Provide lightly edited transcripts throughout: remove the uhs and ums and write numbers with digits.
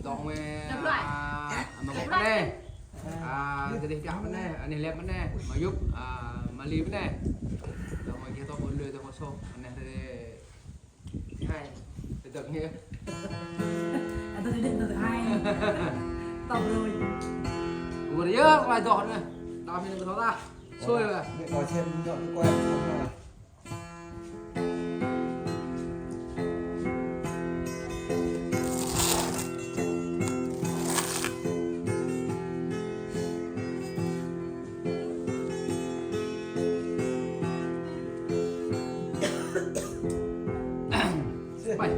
Dọn về mà một cái này cái gì chạm này anh này lép này mà giúp mà lý này rồi mà kia tôi muốn lừa tôi có số anh này thì hai thì được như tôi định từ hai tàu rồi vừa nhớ vài dọn này đào mình có ra xôi rồi để nói xem dọn quay không là bảy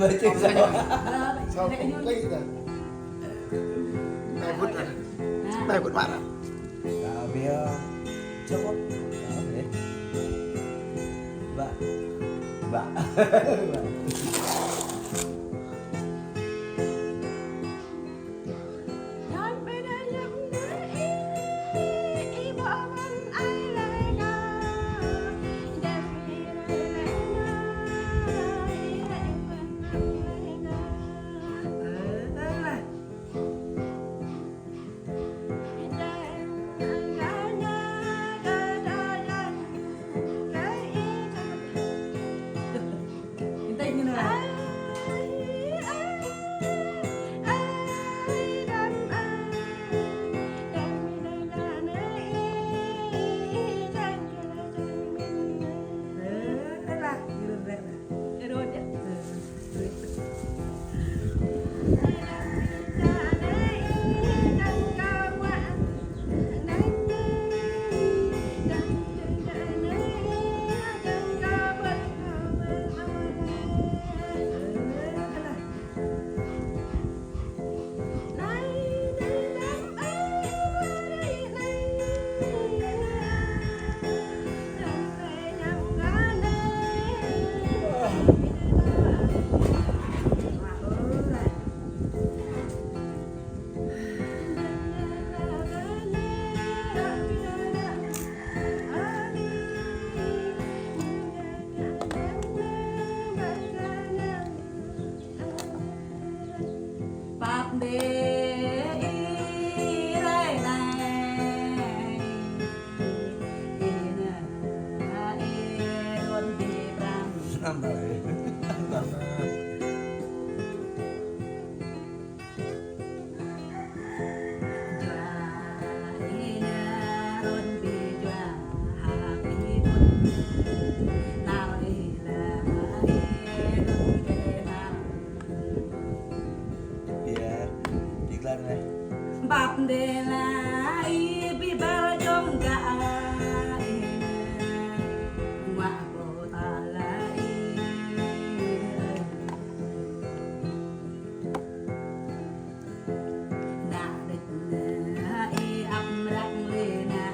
Vậy chứ sao? Sao không lấy rồi? Này vứt rồi. Này vứt bạn à? Là bia chốt đó thế. Vạ. Năm rồi. Dạ, điệt lên này. Bap de la i bi ba jong ga ma bo ta la i na de na i am rang le na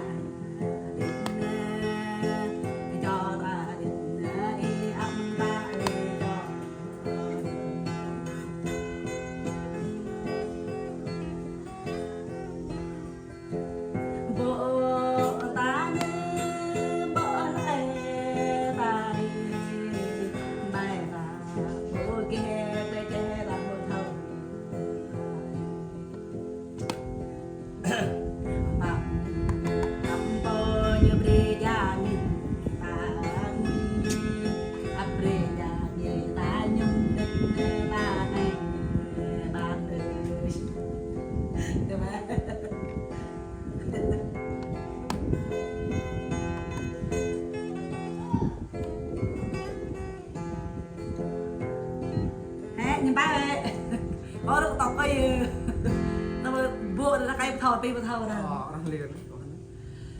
de na jo ta de na i am ta le jo bộ ta như bộ lại bài bài và bộ kia tay kia là bộ thầu mà nằm bờ như bề gia mình ta ấp bề gia về ta nhung định ta này ban đời được không? Nhưng bác ơi có được tóc cái tao bộ là cái thầu pi thầu nào Orang lihat.